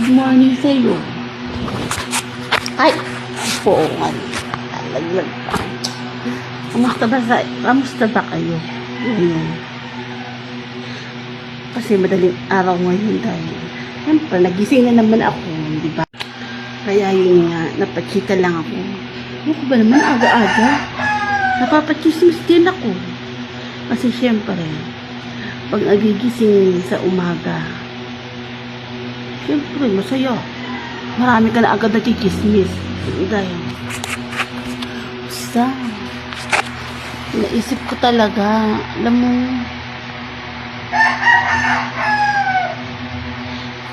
Good morning sa'yo. Ay, poongan. Laglag pa. Kamusta ba kayo? Ngayon. Kasi madaling araw ngayon dahil siyempre, nagising na naman ako, di ba? Kaya yun nga, napachika lang ako. Ano ba naman, aga-aga? Napapachismis din ako. Kasi siyempre, pag nagigising sa umaga, siyempre, masaya. Marami ka na agad na chichismis. Dahil, basta, naisip ko talaga, alam mo,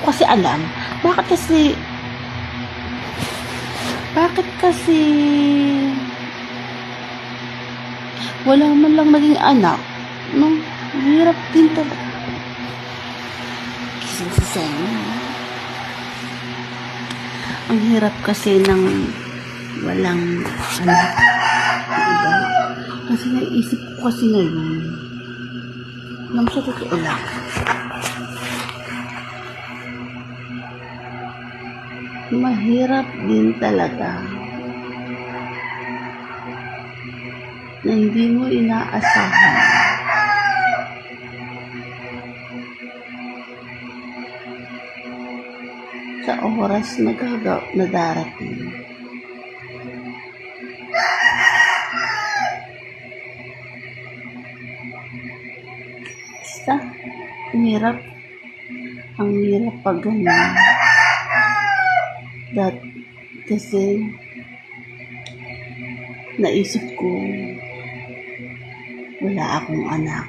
kasi alam, bakit kasi, wala man lang maging anak, no? Hirap din talaga. Kising sa sa'yo. Ang hirap kasi ng walang anak. Diba? Kasi naisip ko kasi ngayon, alam sa totoo lang, mahirap din talaga na hindi mo inaasahan sa oras na darating. Basta, ang hirap pag ganyan. Kasi naisip ko wala akong anak.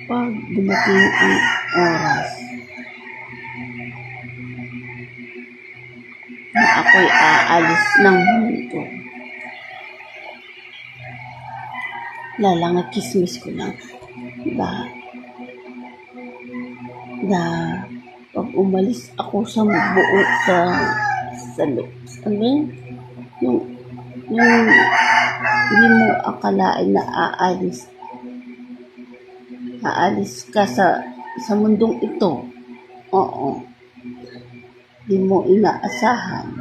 Pag dumating ang oras na ako'y aalis ng mundo, lalangakismis ko lang, diba? Na pag umalis ako sa buo sa ano, yung hindi mo akalain na aalis ka sa mundong ito. Oo. Hindi mo inaasahan.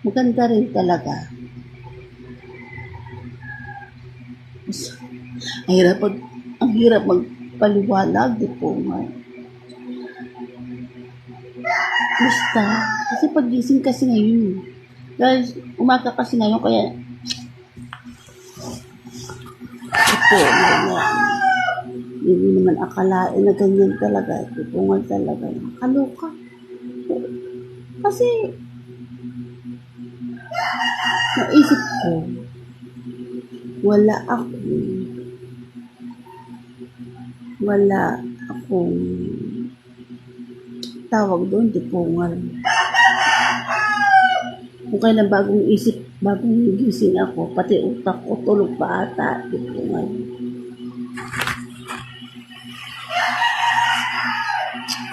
Maganda rin talaga. Ang hirap magpaliwanag, di po nga. Basta, kasi pagising kasi ngayon. Dahil umaga kasi ngayon, kaya ito, hindi naman akalain na ganyan talaga. Ito nga talaga. Kaloka. Kasi, naisip ko, wala akong tawag doon, dipungal. Kung kailan bagong gising ako, pati utak ko, tulog pa ata, dipungal.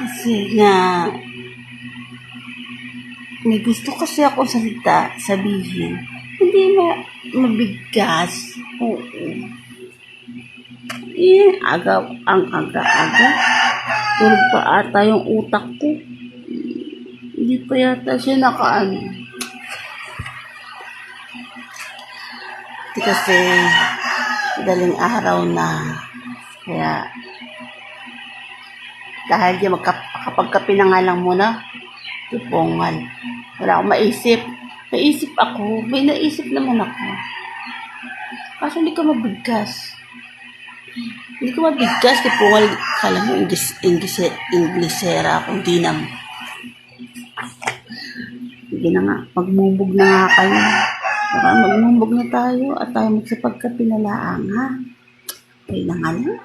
Kasi nga, may gusto kasi ako sabihin, hindi na mabigkas. Oo. Ang aga-aga. Tulog pa ata yung utak ko. Hindi pa yata siya nakaano. Kasi madaling araw na. Kaya dahil di makapagkape na nga lang muna, tupungan. Wala akong maisip. Naisip ako. May naisip naman ako. Kaso hindi ka mabigkas. Hindi ko mabigkas kaya pungal, kala mo Inglesera akong dinam. Sige na nga, magmumog na nga kayo. Baka magmumog na tayo at tayo magsapagkapinalaang, ha? Okay na nga lang.